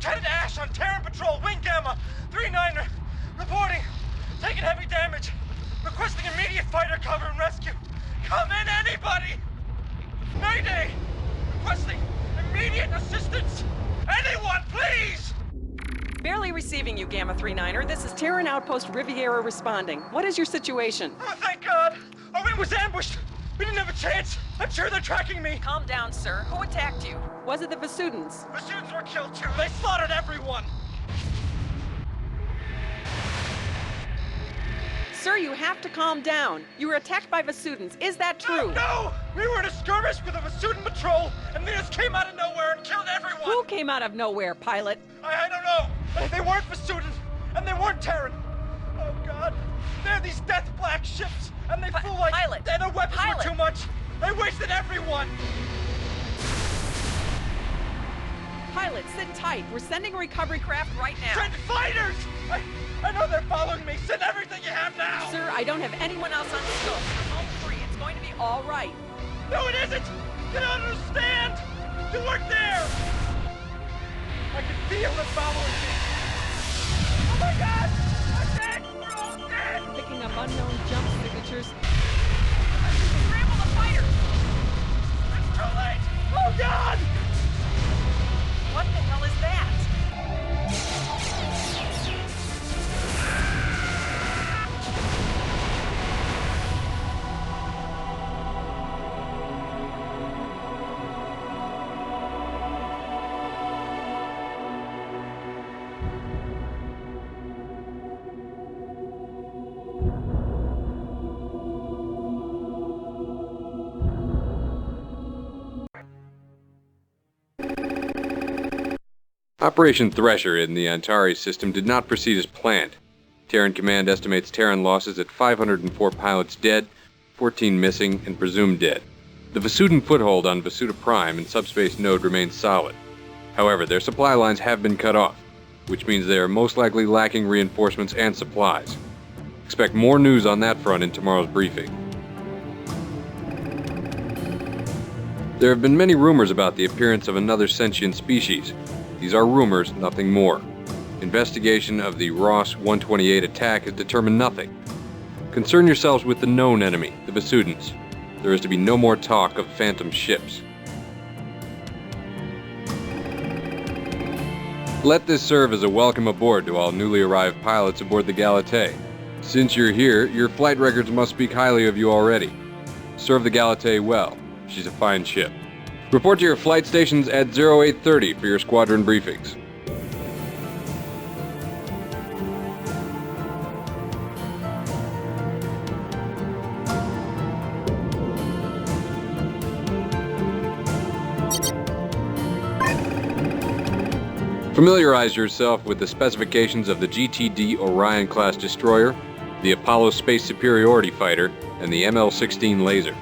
Lieutenant Ash on Terran Patrol, Wing Gamma, 3-9, reporting. Taking heavy damage. Requesting immediate fighter cover and rescue. Come in, anybody! Mayday! Requesting immediate assistance! Anyone, please! Barely receiving you, Gamma 3-9er. This is Terran Outpost Riviera responding. What is your situation? Oh, thank God! Our wing was ambushed! We didn't have a chance! I'm sure they're tracking me! Calm down, sir. Who attacked you? Was it the Vasudans? Vasudans were killed too! They slaughtered everyone! Sir, you have to calm down. You were attacked by Vasudans. Is that true? No! We were in a skirmish with a Vasudan patrol, and they just came out of nowhere and killed everyone! Who came out of nowhere, pilot? I don't know! They weren't Vasudan, and they weren't Terran! Oh, God. They're these death black ships, and they flew like... Pilot! And their weapons Pilot! were too much! They wasted everyone! Pilot, sit tight. We're sending a recovery craft right now. Send fighters! I know they're following me! Send everything you have now! Sir, I don't have anyone else on the scope. You're home free. It's going to be all right. No, it isn't! You don't understand! You weren't there! I can feel them following me! Oh my God! I'm dead! We're all dead! Picking up unknown jump signatures. Scramble the fighters! It's too late! Oh God! What the hell is that? Operation Thresher in the Antares system did not proceed as planned. Terran Command estimates Terran losses at 504 pilots dead, 14 missing, and presumed dead. The Vasudan foothold on Vasuda Prime and subspace node remains solid. However, their supply lines have been cut off, which means they are most likely lacking reinforcements and supplies. Expect more news on that front in tomorrow's briefing. There have been many rumors about the appearance of another sentient species. These are rumors, nothing more. Investigation of the Ross 128 attack has determined nothing. Concern yourselves with the known enemy, the Vasudans. There is to be no more talk of phantom ships. Let this serve as a welcome aboard to all newly arrived pilots aboard the Galatée. Since you're here, your flight records must speak highly of you already. Serve the Galatée well. She's a fine ship. Report to your flight stations at 0830 for your squadron briefings. Familiarize yourself with the specifications of the GTD Orion-class destroyer, the Apollo Space Superiority Fighter, and the ML-16 laser.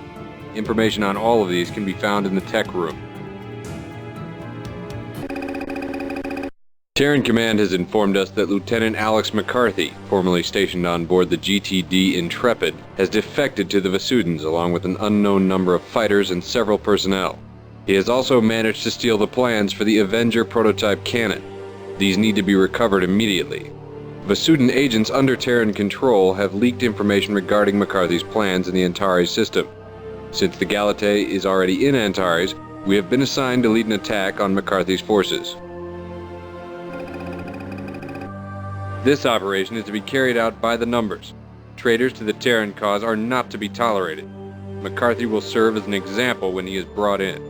Information on all of these can be found in the tech room. Terran Command has informed us that Lieutenant Alex McCarthy, formerly stationed on board the GTD Intrepid, has defected to the Vasudans along with an unknown number of fighters and several personnel. He has also managed to steal the plans for the Avenger prototype cannon. These need to be recovered immediately. Vasudan agents under Terran control have leaked information regarding McCarthy's plans in the Antares system. Since the Galatée is already in Antares, we have been assigned to lead an attack on McCarthy's forces. This operation is to be carried out by the numbers. Traitors to the Terran cause are not to be tolerated. McCarthy will serve as an example when he is brought in.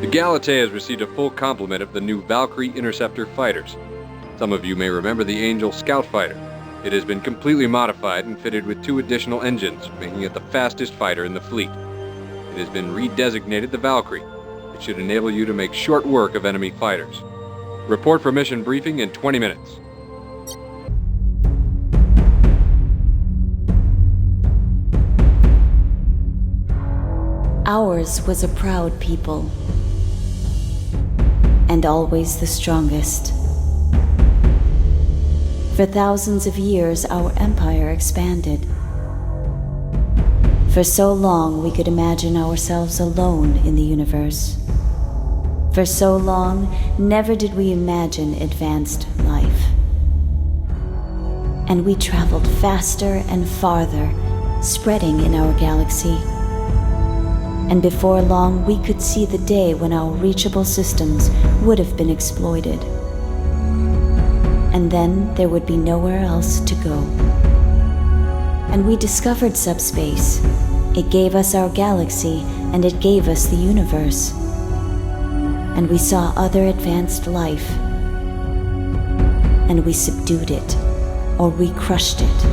The Galatée has received a full complement of the new Valkyrie Interceptor fighters. Some of you may remember the Angel Scout Fighter. It has been completely modified and fitted with 2 additional engines, making it the fastest fighter in the fleet. It has been redesignated the Valkyrie. It should enable you to make short work of enemy fighters. Report for mission briefing in 20 minutes. Ours was a proud people, and always the strongest. For thousands of years, our empire expanded. For so long, we could imagine ourselves alone in the universe. For so long, never did we imagine advanced life. And we traveled faster and farther, spreading in our galaxy. And before long, we could see the day when our reachable systems would have been exploited. And then there would be nowhere else to go. And we discovered subspace. It gave us our galaxy, and it gave us the universe. And we saw other advanced life. And we subdued it, or we crushed it.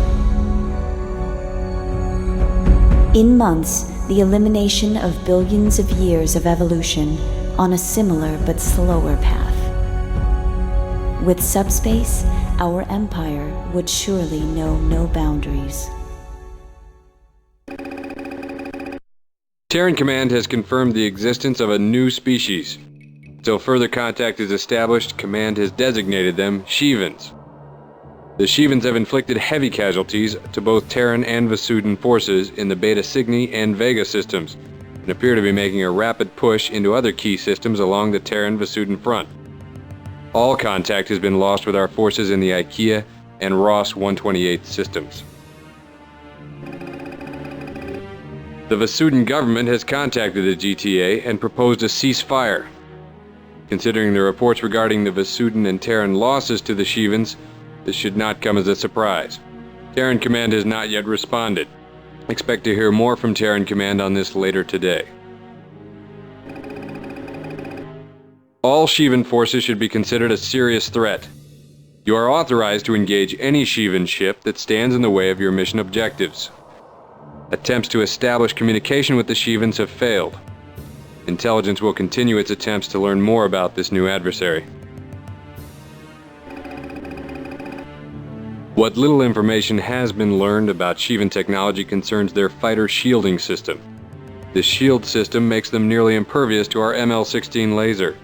In months, the elimination of billions of years of evolution on a similar but slower path. With subspace, our empire would surely know no boundaries. Terran Command has confirmed the existence of a new species. Until further contact is established, Command has designated them Shivans. The Shivans have inflicted heavy casualties to both Terran and Vasudan forces in the Beta Cygni and Vega systems, and appear to be making a rapid push into other key systems along the Terran-Vasudan front. All contact has been lost with our forces in the IKEA and Ross 128 systems. The Vasudan government has contacted the GTA and proposed a ceasefire. Considering the reports regarding the Vasudan and Terran losses to the Shivans, this should not come as a surprise. Terran Command has not yet responded. Expect to hear more from Terran Command on this later today. All Shivan forces should be considered a serious threat. You are authorized to engage any Shivan ship that stands in the way of your mission objectives. Attempts to establish communication with the Shivans have failed. Intelligence will continue its attempts to learn more about this new adversary. What little information has been learned about Shivan technology concerns their fighter shielding system. This shield system makes them nearly impervious to our ML-16 laser.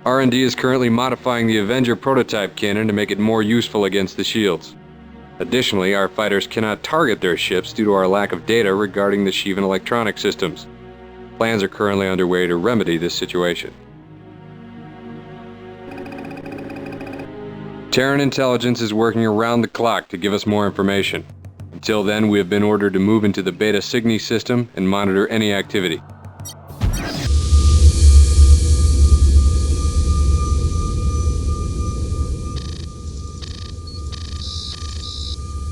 R&D is currently modifying the Avenger prototype cannon to make it more useful against the shields. Additionally, our fighters cannot target their ships due to our lack of data regarding the Shivan electronic systems. Plans are currently underway to remedy this situation. Terran intelligence is working around the clock to give us more information. Until then, we have been ordered to move into the Beta Cygni system and monitor any activity.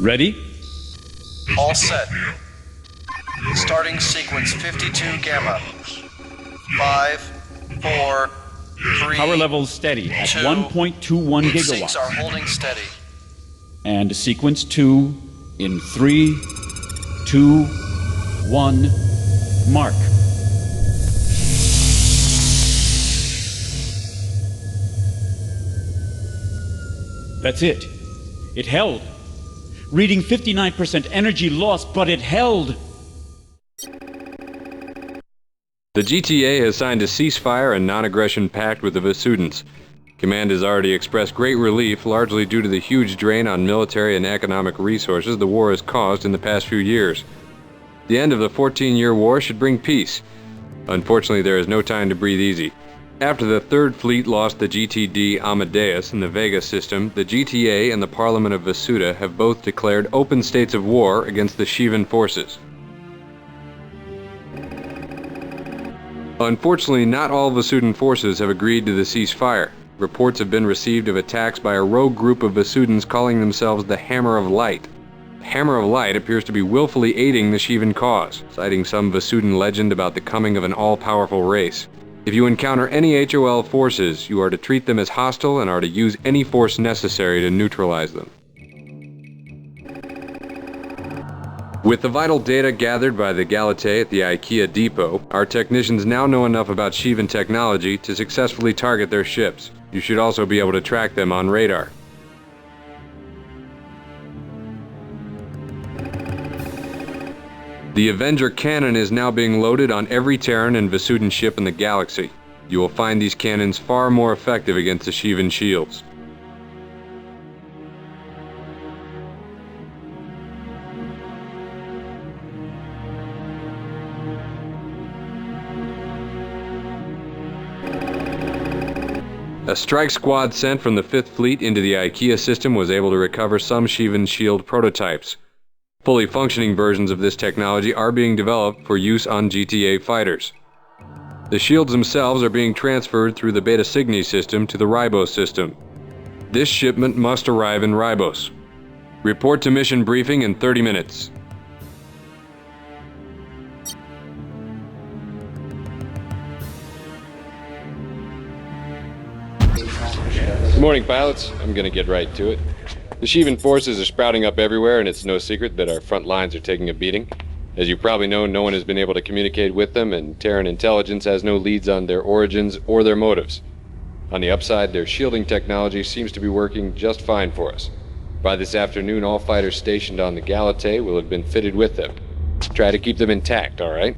Ready? All set. Starting sequence 52 Gamma. 5, 4, 3. Power levels steady at 2. 1.21 Sinks are gigawatts. holding steady. And sequence 2 in 3, 2, 1, mark. That's it. It held. Reading 59% energy loss, but it held. The GTA has signed a ceasefire and non-aggression pact with the Vasudans. Command has already expressed great relief, largely due to the huge drain on military and economic resources the war has caused in the past few years. The end of the 14-year war should bring peace. Unfortunately, there is no time to breathe easy. After the Third Fleet lost the GTD Amadeus in the Vega system, the GTA and the Parliament of Vasuda have both declared open states of war against the Shivan forces. Unfortunately, not all Vasudan forces have agreed to the ceasefire. Reports have been received of attacks by a rogue group of Vasudans calling themselves the Hammer of Light. The Hammer of Light appears to be willfully aiding the Shivan cause, citing some Vasudan legend about the coming of an all-powerful race. If you encounter any HOL forces, you are to treat them as hostile and are to use any force necessary to neutralize them. With the vital data gathered by the Galatei at the IKEA depot, our technicians now know enough about Shivan technology to successfully target their ships. You should also be able to track them on radar. The Avenger cannon is now being loaded on every Terran and Vasudan ship in the galaxy. You will find these cannons far more effective against the Shivan shields. A strike squad sent from the 5th Fleet into the IKEA system was able to recover some Shivan shield prototypes. Fully functioning versions of this technology are being developed for use on GTA fighters. The shields themselves are being transferred through the Beta Cygni system to the Ribos system. This shipment must arrive in Ribos. Report to mission briefing in 30 minutes. Good morning, pilots. I'm gonna get right to it. The Shivan forces are sprouting up everywhere, and it's no secret that our front lines are taking a beating. As you probably know, no one has been able to communicate with them, and Terran intelligence has no leads on their origins or their motives. On the upside, their shielding technology seems to be working just fine for us. By this afternoon, all fighters stationed on the Galatay will have been fitted with them. Try to keep them intact, all right?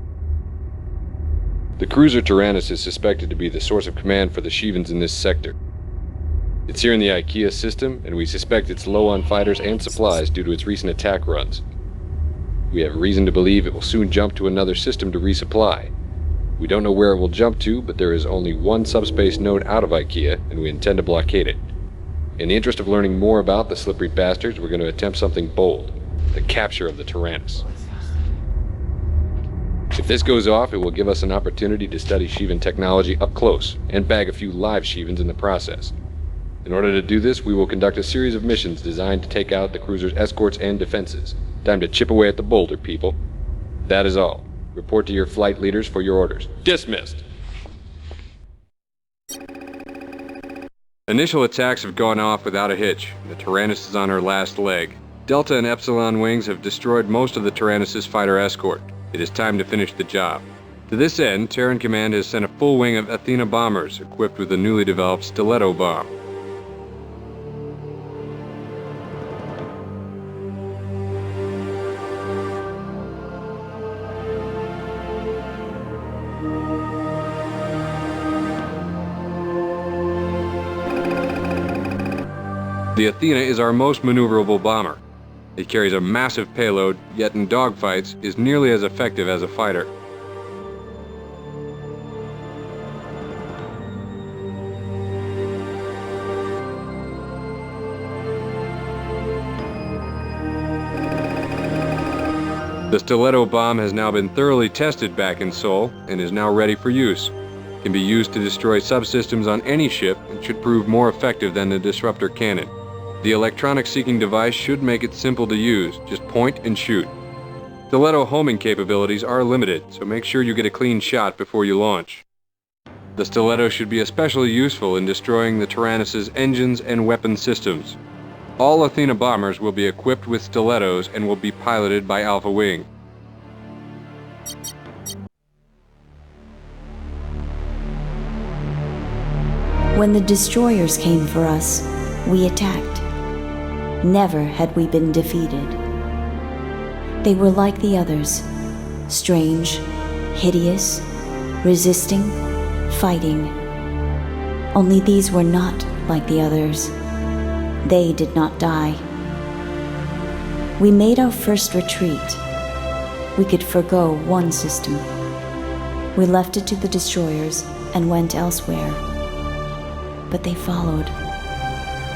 The cruiser Taranis is suspected to be the source of command for the Shivans in this sector. It's here in the IKEA system, and we suspect it's low on fighters and supplies due to its recent attack runs. We have reason to believe it will soon jump to another system to resupply. We don't know where it will jump to, but there is only one subspace node out of IKEA, and we intend to blockade it. In the interest of learning more about the slippery bastards, we're going to attempt something bold: the capture of the Taranis. If this goes off, it will give us an opportunity to study Shivan technology up close, and bag a few live Shivans in the process. In order to do this, we will conduct a series of missions designed to take out the cruiser's escorts and defenses. Time to chip away at the boulder, people. That is all. Report to your flight leaders for your orders. Dismissed! Initial attacks have gone off without a hitch. The Taranis is on her last leg. Delta and Epsilon wings have destroyed most of the Taranis' fighter escort. It is time to finish the job. To this end, Terran Command has sent a full wing of Athena bombers equipped with a newly developed stiletto bomb. The Athena is our most maneuverable bomber. It carries a massive payload, yet in dogfights is nearly as effective as a fighter. The stiletto bomb has now been thoroughly tested back in Sol and is now ready for use. It can be used to destroy subsystems on any ship and should prove more effective than the disruptor cannon. The electronic seeking device should make it simple to use, just point and shoot. Stiletto homing capabilities are limited, so make sure you get a clean shot before you launch. The stiletto should be especially useful in destroying the Taranis' engines and weapon systems. All Athena bombers will be equipped with stilettos and will be piloted by Alpha Wing. When the destroyers came for us, we attacked. Never had we been defeated. They were like the others, strange, hideous, resisting, fighting. Only these were not like the others. They did not die. We made our first retreat. We could forgo one system. We left it to the destroyers and went elsewhere. But they followed.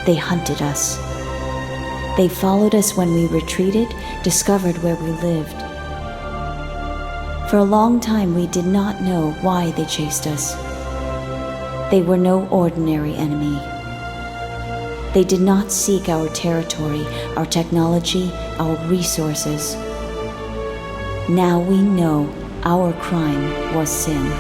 They hunted us. They followed us when we retreated, discovered where we lived. For a long time we did not know why they chased us. They were no ordinary enemy. They did not seek our territory, our technology, our resources. Now we know our crime was sin.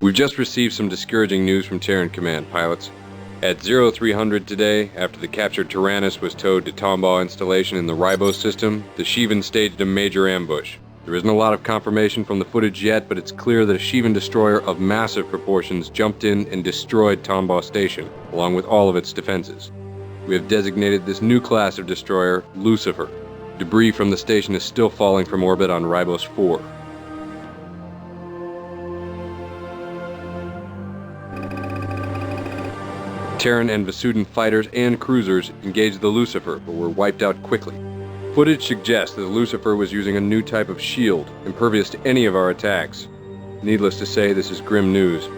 We've just received some discouraging news from Terran Command, pilots. At 0300 today, after the captured Taranis was towed to Tombaugh installation in the Ribos system, the Shivan staged a major ambush. There isn't a lot of confirmation from the footage yet, but it's clear that a Shivan destroyer of massive proportions jumped in and destroyed Tombaugh Station, along with all of its defenses. We have designated this new class of destroyer Lucifer. Debris from the station is still falling from orbit on Ribos 4. Terran and Vasudan fighters and cruisers engaged the Lucifer, but were wiped out quickly. Footage suggests that Lucifer was using a new type of shield, impervious to any of our attacks. Needless to say, this is grim news.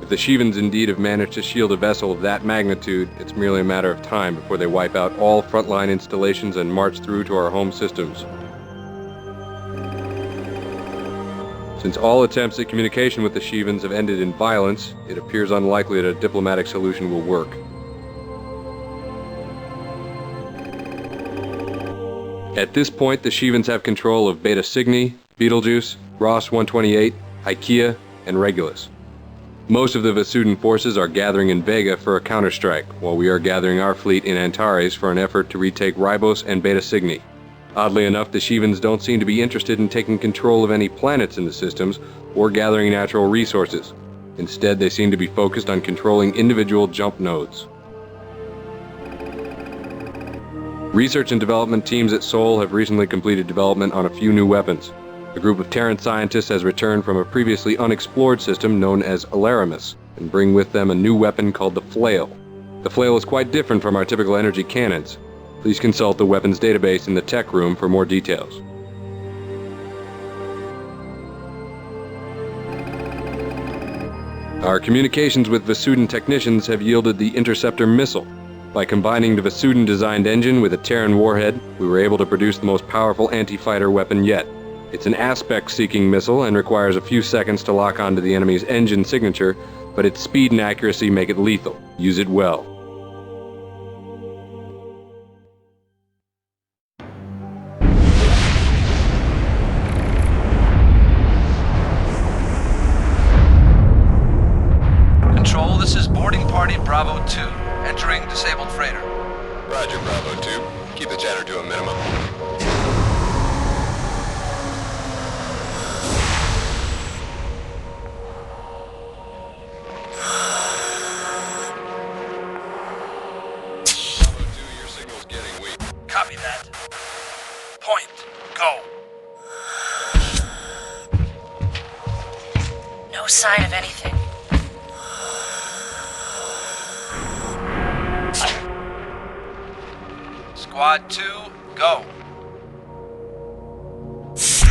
If the Shivans indeed have managed to shield a vessel of that magnitude, it's merely a matter of time before they wipe out all frontline installations and march through to our home systems. Since all attempts at communication with the Shivans have ended in violence, it appears unlikely that a diplomatic solution will work. At this point, the Shivans have control of Beta Cygni, Betelgeuse, Ross 128, Ikea, and Regulus. Most of the Vasudan forces are gathering in Vega for a counterstrike, while we are gathering our fleet in Antares for an effort to retake Ribos and Beta Cygni. Oddly enough, the Shivans don't seem to be interested in taking control of any planets in the systems or gathering natural resources. Instead, they seem to be focused on controlling individual jump nodes. Research and development teams at Sol have recently completed development on a few new weapons. A group of Terran scientists has returned from a previously unexplored system known as Alaramis, and bring with them a new weapon called the Flail. The Flail is quite different from our typical energy cannons. Please consult the weapons database in the tech room for more details. Our communications with Vasudan technicians have yielded the Interceptor missile. By combining the Vasudan-designed engine with a Terran warhead, we were able to produce the most powerful anti-fighter weapon yet. It's an aspect-seeking missile and requires a few seconds to lock onto the enemy's engine signature, but its speed and accuracy make it lethal. Use it well. Control, this is boarding party Bravo 2. Entering disabled freighter. Roger, Bravo 2. Keep the chatter to a minimum. Bravo 2, your signal's getting weak. Copy that. Point. Go. No sign of anything. Squad 2, go.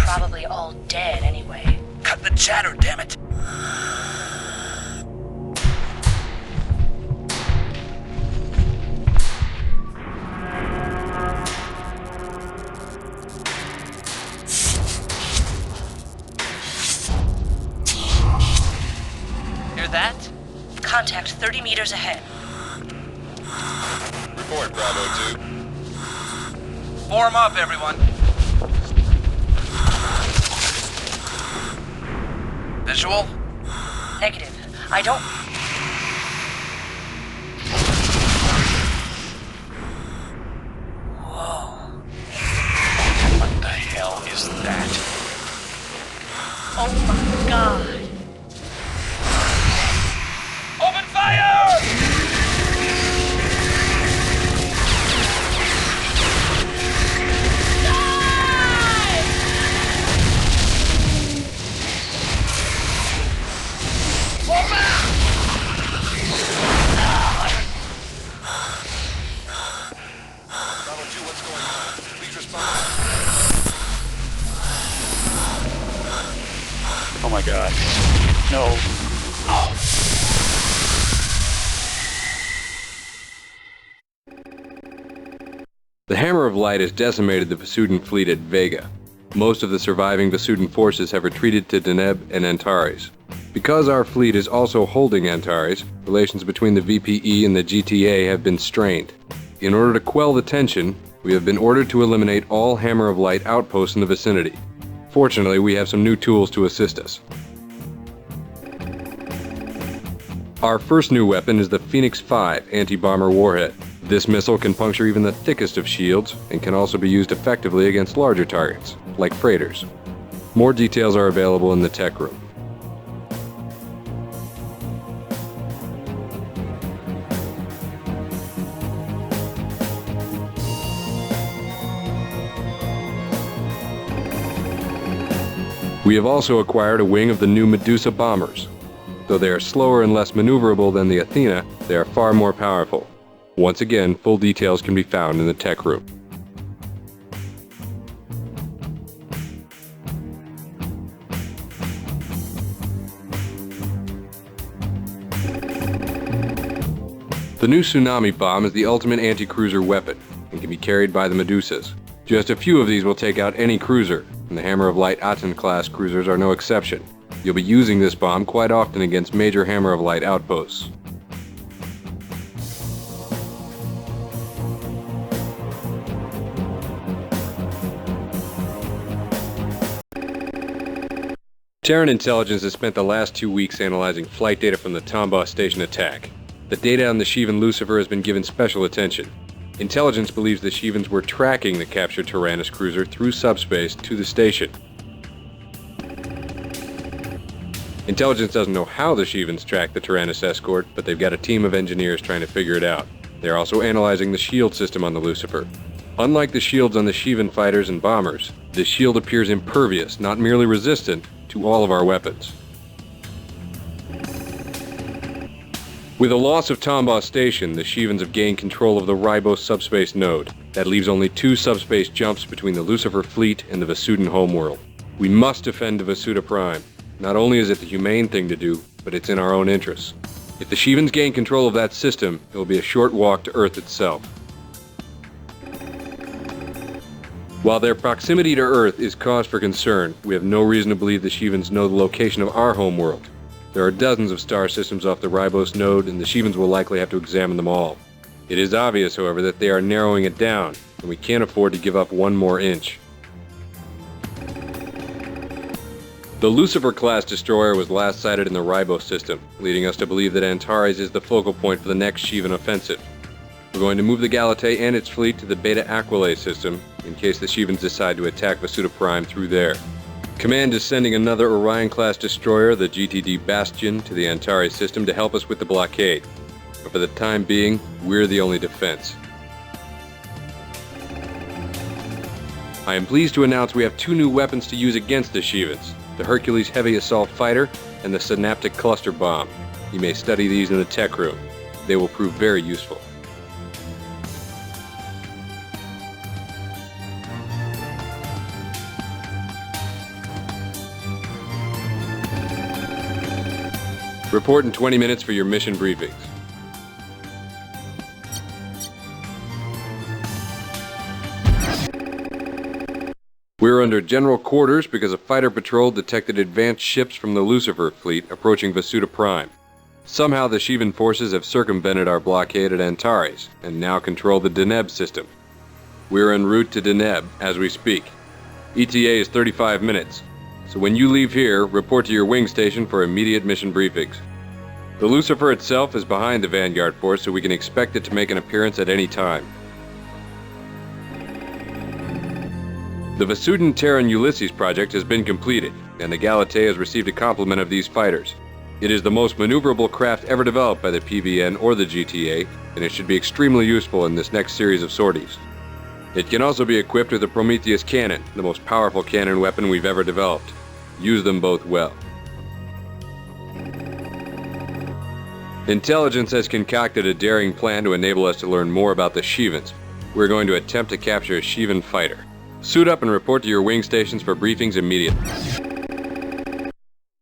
Probably all dead anyway. Cut the chatter, damn it. Hear that? Contact 30 meters ahead. Report, Bravo 2. Form up, everyone. Visual? Negative. I don't... Whoa. What the hell is that? Oh my god. Open fire! Oh my god. No. Oh. The Hammer of Light has decimated the Vasudan fleet at Vega. Most of the surviving Vasudan forces have retreated to Deneb and Antares. Because our fleet is also holding Antares, relations between the VPE and the GTA have been strained. In order to quell the tension, we have been ordered to eliminate all Hammer of Light outposts in the vicinity. Fortunately, we have some new tools to assist us. Our first new weapon is the Phoenix 5 anti-bomber warhead. This missile can puncture even the thickest of shields and can also be used effectively against larger targets, like freighters. More details are available in the tech room. We have also acquired a wing of the new Medusa bombers. Though they are slower and less maneuverable than the Athena, they are far more powerful. Once again, full details can be found in the tech room. The new tsunami bomb is the ultimate anti-cruiser weapon and can be carried by the Medusas. Just a few of these will take out any cruiser, and the Hammer of Light Aten-class cruisers are no exception. You'll be using this bomb quite often against major Hammer of Light outposts. Terran intelligence has spent the last 2 weeks analyzing flight data from the Tombaugh station attack. The data on the Shivan Lucifer has been given special attention. Intelligence believes the Shivans were tracking the captured Taranis cruiser through subspace to the station. Intelligence doesn't know how the Shivans tracked the Taranis escort, but they've got a team of engineers trying to figure it out. They're also analyzing the shield system on the Lucifer. Unlike the shields on the Shivan fighters and bombers, this shield appears impervious, not merely resistant, to all of our weapons. With the loss of Tombaugh Station, the Shivans have gained control of the Ribos subspace node. That leaves only 2 subspace jumps between the Lucifer fleet and the Vasudan homeworld. We must defend the Vasuda Prime. Not only is it the humane thing to do, but it's in our own interests. If the Shivans gain control of that system, it will be a short walk to Earth itself. While their proximity to Earth is cause for concern, we have no reason to believe the Shivans know the location of our homeworld. There are dozens of star systems off the Ribos node, and the Shivans will likely have to examine them all. It is obvious, however, that they are narrowing it down, and we can't afford to give up one more inch. The Lucifer-class destroyer was last sighted in the Ribos system, leading us to believe that Antares is the focal point for the next Shivan offensive. We're going to move the Galatei and its fleet to the Beta Aquilae system, in case the Shivans decide to attack Vasuda Prime through there. Command is sending another Orion-class destroyer, the GTD Bastion, to the Antares system to help us with the blockade. But for the time being, we're the only defense. I am pleased to announce we have 2 new weapons to use against the Shivans, the Hercules Heavy Assault Fighter and the Synaptic Cluster Bomb. You may study these in the tech room. They will prove very useful. Report in 20 minutes for your mission briefings. We're under general quarters because a fighter patrol detected advanced ships from the Lucifer fleet approaching Vasuda Prime. Somehow the Shivan forces have circumvented our blockade at Antares and now control the Deneb system. We're en route to Deneb as we speak. ETA is 35 minutes. So when you leave here, report to your wing station for immediate mission briefings. The Lucifer itself is behind the Vanguard force, so we can expect it to make an appearance at any time. The Vasudan Terran Ulysses project has been completed, and the Galatei has received a complement of these fighters. It is the most maneuverable craft ever developed by the PVN or the GTA, and it should be extremely useful in this next series of sorties. It can also be equipped with a Prometheus cannon, the most powerful cannon weapon we've ever developed. Use them both well. Intelligence has concocted a daring plan to enable us to learn more about the Shivans. We're going to attempt to capture a Shivan fighter. Suit up and report to your wing stations for briefings immediately.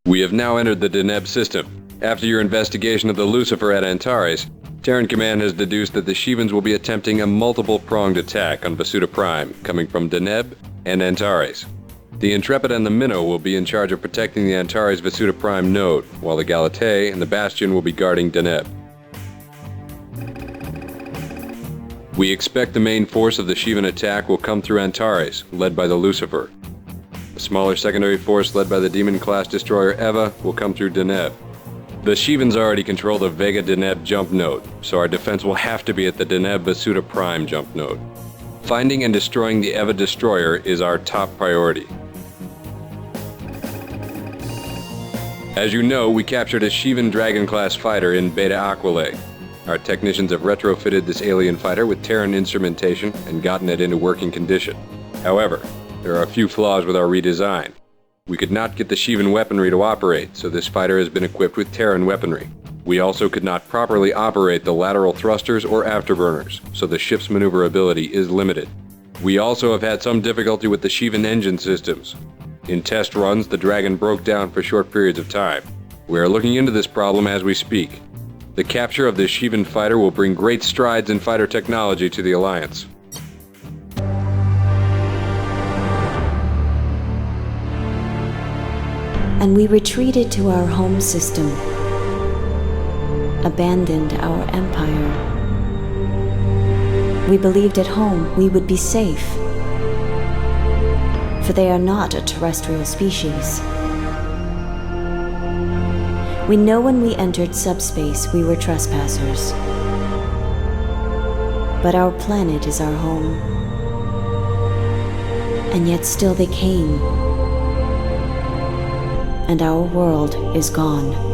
We have now entered the Deneb system. After your investigation of the Lucifer at Antares, Terran Command has deduced that the Shivans will be attempting a multiple-pronged attack on Vasuda Prime, coming from Deneb and Antares. The Intrepid and the Minnow will be in charge of protecting the Antares Vasuda Prime node, while the Galatei and the Bastion will be guarding Deneb. We expect the main force of the Shivan attack will come through Antares, led by the Lucifer. A smaller secondary force led by the Demon-class destroyer Eva will come through Deneb. The Shivans already control the Vega Deneb jump node, so our defense will have to be at the Deneb Vasuda Prime jump node. Finding and destroying the Eva destroyer is our top priority. As you know, we captured a Shivan Dragon-class fighter in Beta Aquilae. Our technicians have retrofitted this alien fighter with Terran instrumentation and gotten it into working condition. However, there are a few flaws with our redesign. We could not get the Shivan weaponry to operate, so this fighter has been equipped with Terran weaponry. We also could not properly operate the lateral thrusters or afterburners, so the ship's maneuverability is limited. We also have had some difficulty with the Shivan engine systems. In test runs, the Dragon broke down for short periods of time. We are looking into this problem as we speak. The capture of this Shivan fighter will bring great strides in fighter technology to the Alliance. And we retreated to our home system, abandoned our empire. We believed at home we would be safe, for they are not a terrestrial species. We know when we entered subspace we were trespassers, but our planet is our home, and yet still they came. And our world is gone.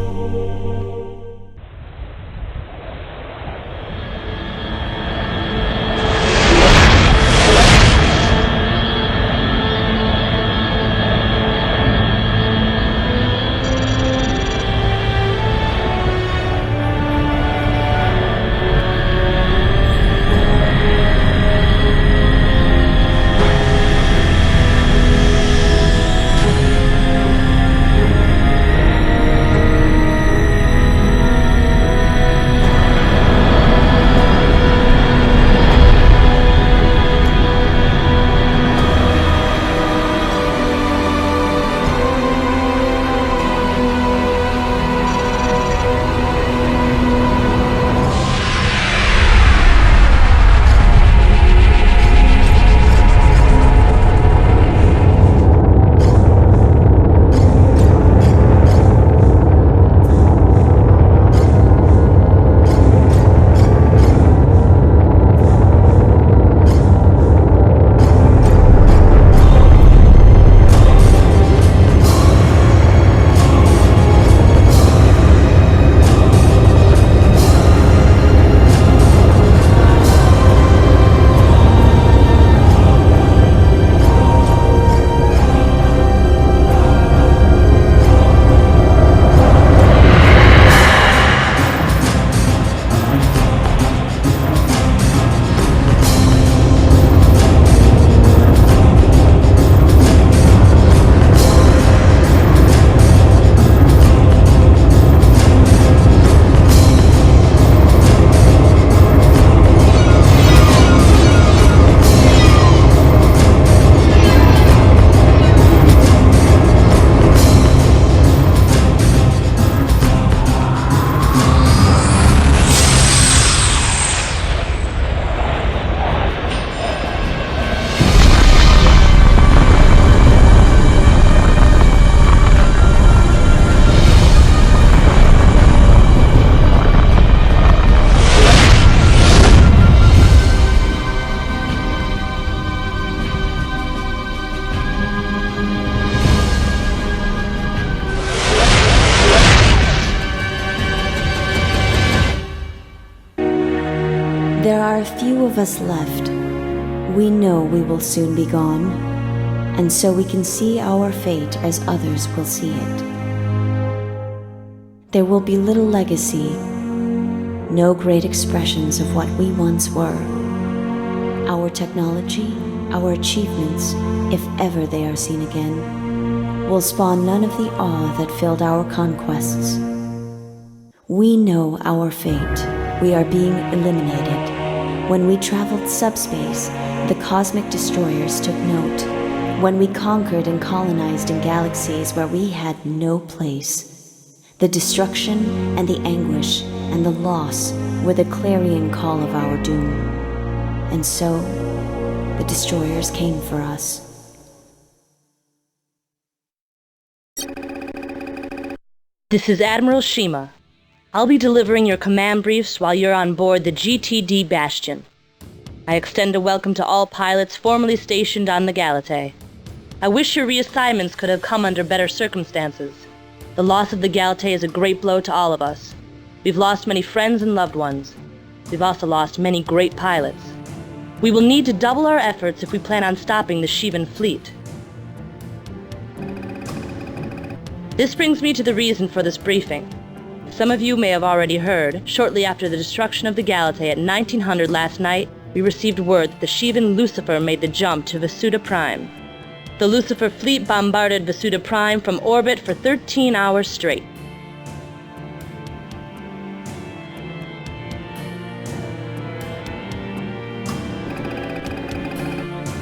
There are a few of us left. We know we will soon be gone, and so we can see our fate as others will see it. There will be little legacy, no great expressions of what we once were. Our technology, our achievements, if ever they are seen again, will spawn none of the awe that filled our conquests. We know our fate. We are being eliminated. When we traveled subspace, the cosmic destroyers took note. When we conquered and colonized in galaxies where we had no place, the destruction and the anguish and the loss were the clarion call of our doom. And so, the destroyers came for us. This is Admiral Shima. I'll be delivering your command briefs while you're on board the GTD Bastion. I extend a welcome to all pilots formerly stationed on the Galatay. I wish your reassignments could have come under better circumstances. The loss of the Galatay is a great blow to all of us. We've lost many friends and loved ones. We've also lost many great pilots. We will need to double our efforts if we plan on stopping the Shivan fleet. This brings me to the reason for this briefing. Some of you may have already heard, shortly after the destruction of the Galatay at 1900 last night, we received word that the Shivan Lucifer made the jump to Vasuda Prime. The Lucifer fleet bombarded Vasuda Prime from orbit for 13 hours straight.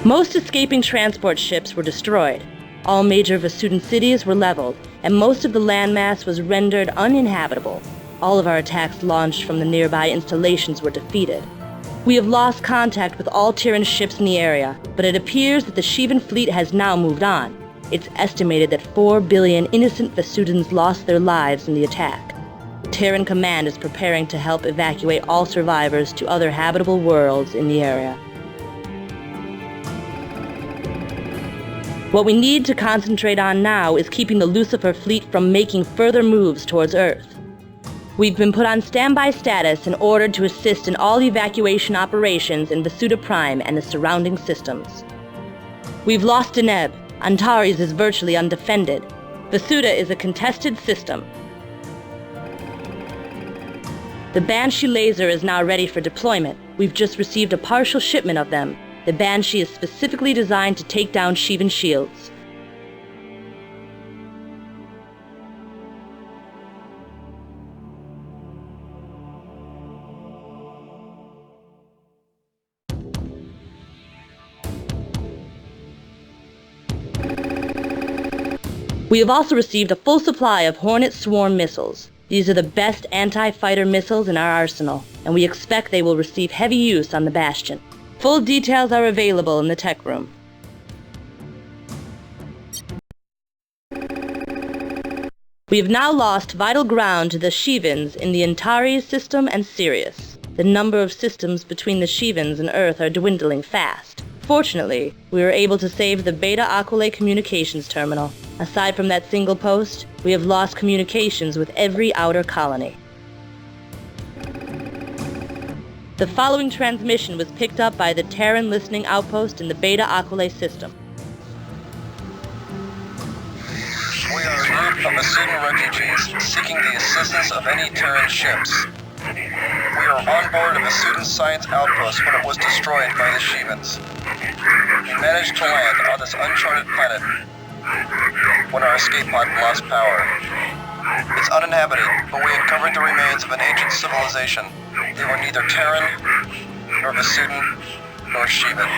Most escaping transport ships were destroyed. All major Vasudan cities were leveled, and most of the landmass was rendered uninhabitable. All of our attacks launched from the nearby installations were defeated. We have lost contact with all Terran ships in the area, but it appears that the Shivan fleet has now moved on. It's estimated that 4 billion innocent Vasudans lost their lives in the attack. Terran Command is preparing to help evacuate all survivors to other habitable worlds in the area. What we need to concentrate on now is keeping the Lucifer fleet from making further moves towards Earth. We've been put on standby status and ordered to assist in all evacuation operations in Vasuda Prime and the surrounding systems. We've lost Deneb. Antares is virtually undefended. Vasuda is a contested system. The Banshee laser is now ready for deployment. We've just received a partial shipment of them. The Banshee is specifically designed to take down Shivan shields. We have also received a full supply of Hornet Swarm missiles. These are the best anti-fighter missiles in our arsenal, and we expect they will receive heavy use on the Bastion. Full details are available in the tech room. We have now lost vital ground to the Shivans in the Antares system and Sirius. The number of systems between the Shivans and Earth are dwindling fast. Fortunately, we were able to save the Beta Aquile communications terminal. Aside from that single post, we have lost communications with every outer colony. The following transmission was picked up by the Terran listening outpost in the Beta Aquile system. We are a group of Vasudan refugees seeking the assistance of any Terran ships. We are on board a Vasudan science outpost when it was destroyed by the Shivans. We managed to land on this uncharted planet when our escape pod lost power. It's uninhabited, but we uncovered the remains of an ancient civilization. They were neither Terran, nor Vasudan, nor Shivan.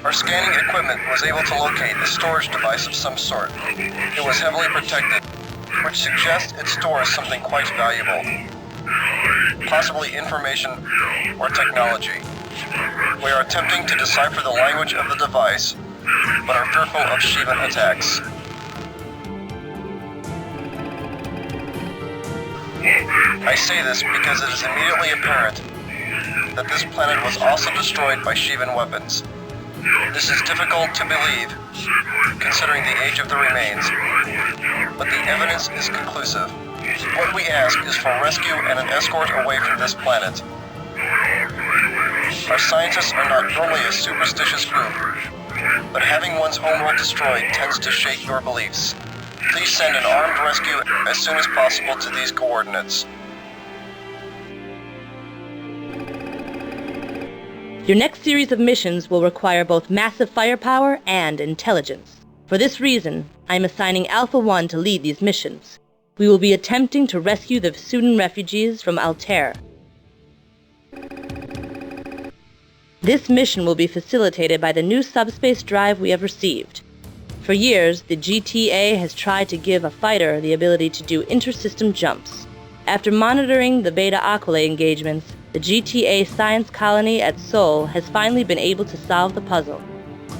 Our scanning equipment was able to locate a storage device of some sort. It was heavily protected, which suggests it stores something quite valuable. Possibly information or technology. We are attempting to decipher the language of the device, but are fearful of Shivan attacks. I say this because it is immediately apparent that this planet was also destroyed by Shivan weapons. This is difficult to believe, considering the age of the remains, but the evidence is conclusive. What we ask is for rescue and an escort away from this planet. Our scientists are not normally a superstitious group, but having one's homeworld destroyed tends to shake your beliefs. Please send an armed rescue as soon as possible to these coordinates. Your next series of missions will require both massive firepower and intelligence. For this reason, I am assigning Alpha 1 to lead these missions. We will be attempting to rescue the Vasudan refugees from Altair. This mission will be facilitated by the new subspace drive we have received. For years, the GTA has tried to give a fighter the ability to do inter-system jumps. After monitoring the Beta Aquile engagements, the GTA science colony at Sol has finally been able to solve the puzzle.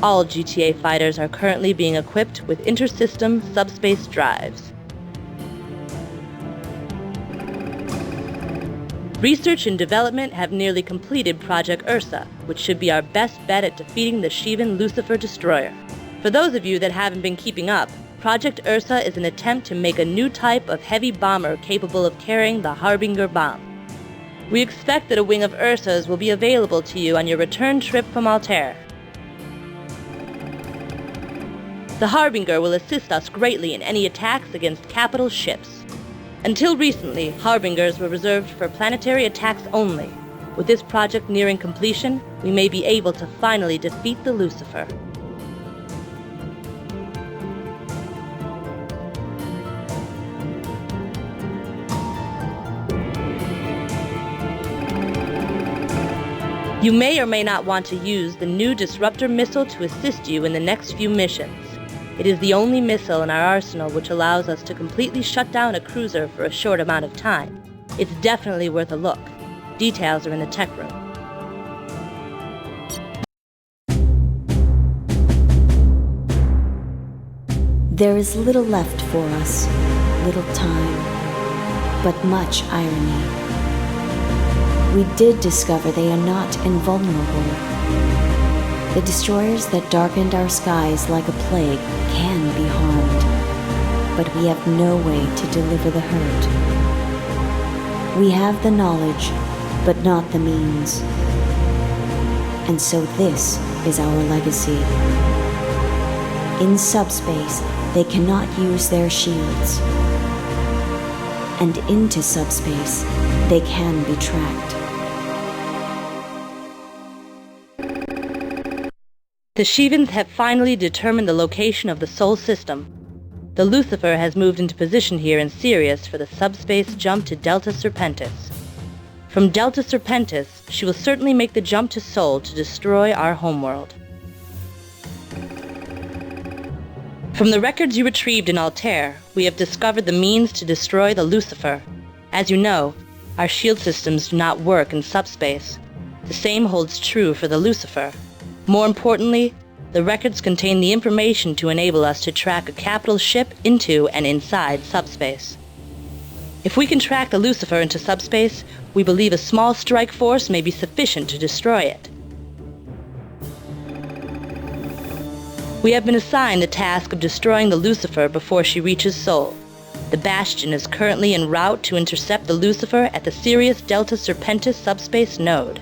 All GTA fighters are currently being equipped with inter-system subspace drives. Research and development have nearly completed Project Ursa, which should be our best bet at defeating the Shivan Lucifer destroyer. For those of you that haven't been keeping up, Project Ursa is an attempt to make a new type of heavy bomber capable of carrying the Harbinger bomb. We expect that a wing of Ursa's will be available to you on your return trip from Altair. The Harbinger will assist us greatly in any attacks against capital ships. Until recently, Harbingers were reserved for planetary attacks only. With this project nearing completion, we may be able to finally defeat the Lucifer. You may or may not want to use the new Disruptor missile to assist you in the next few missions. It is the only missile in our arsenal which allows us to completely shut down a cruiser for a short amount of time. It's definitely worth a look. Details are in the tech room. There is little left for us, little time, but much irony. We did discover they are not invulnerable. The destroyers that darkened our skies like a plague can be harmed, but we have no way to deliver the hurt. We have the knowledge, but not the means. And so this is our legacy. In subspace, they cannot use their shields. And into subspace, they can be tracked. The Shivans have finally determined the location of the Sol system. The Lucifer has moved into position here in Sirius for the subspace jump to Delta Serpentis. From Delta Serpentis, she will certainly make the jump to Sol to destroy our homeworld. From the records you retrieved in Altair, we have discovered the means to destroy the Lucifer. As you know, our shield systems do not work in subspace. The same holds true for the Lucifer. More importantly, the records contain the information to enable us to track a capital ship into and inside subspace. If we can track the Lucifer into subspace, we believe a small strike force may be sufficient to destroy it. We have been assigned the task of destroying the Lucifer before she reaches Sol. The Bastion is currently en route to intercept the Lucifer at the Sirius Delta Serpentis subspace node.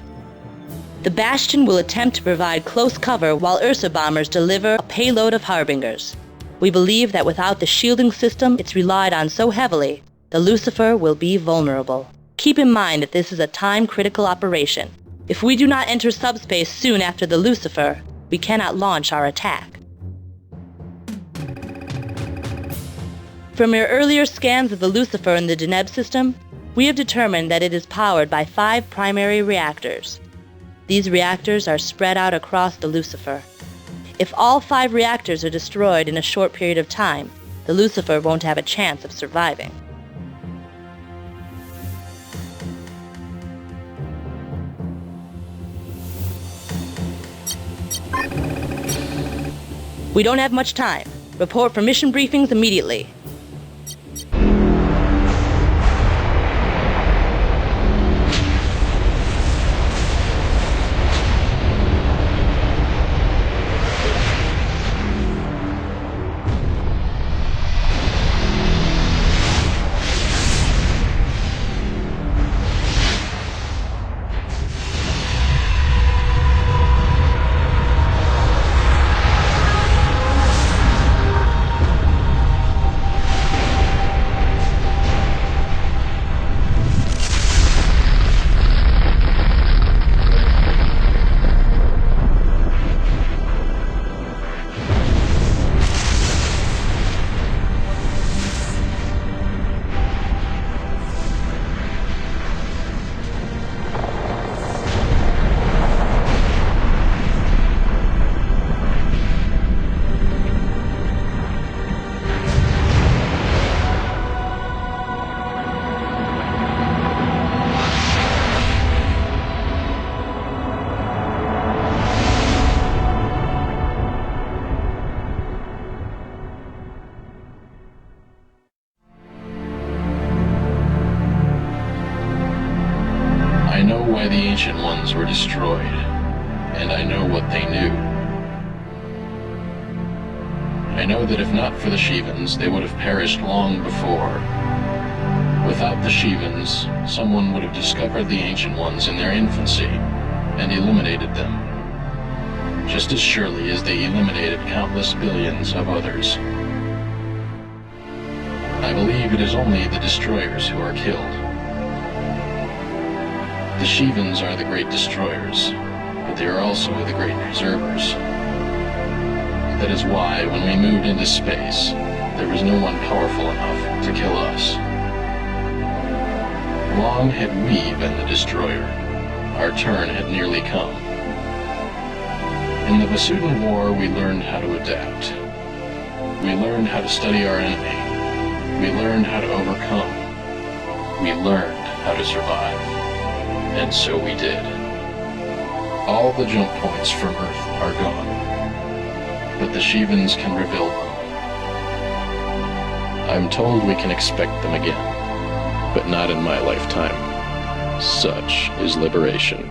The Bastion will attempt to provide close cover while Ursa bombers deliver a payload of Harbingers. We believe that without the shielding system it's relied on so heavily, the Lucifer will be vulnerable. Keep in mind that this is a time-critical operation. If we do not enter subspace soon after the Lucifer, we cannot launch our attack. From your earlier scans of the Lucifer in the Deneb system, we have determined that it is powered by 5 primary reactors. These reactors are spread out across the Lucifer. If all 5 reactors are destroyed in a short period of time, the Lucifer won't have a chance of surviving. We don't have much time. Report for mission briefings immediately. I know why the Ancient Ones were destroyed, and I know what they knew. I know that if not for the Shivans, they would have perished long before. Without the Shivans, someone would have discovered the Ancient Ones in their infancy, and eliminated them, just as surely as they eliminated countless billions of others. I believe it is only the destroyers who are killed. The Shivans are the great destroyers, but they are also the great preservers. That is why, when we moved into space, there was no one powerful enough to kill us. Long had we been the destroyer, our turn had nearly come. In the Vasuda War, we learned how to adapt. We learned how to study our enemy. We learned how to overcome. We learned how to survive. And so we did. All the jump points from Earth are gone, but the Shivans can rebuild them. I'm told we can expect them again, but not in my lifetime. Such is liberation.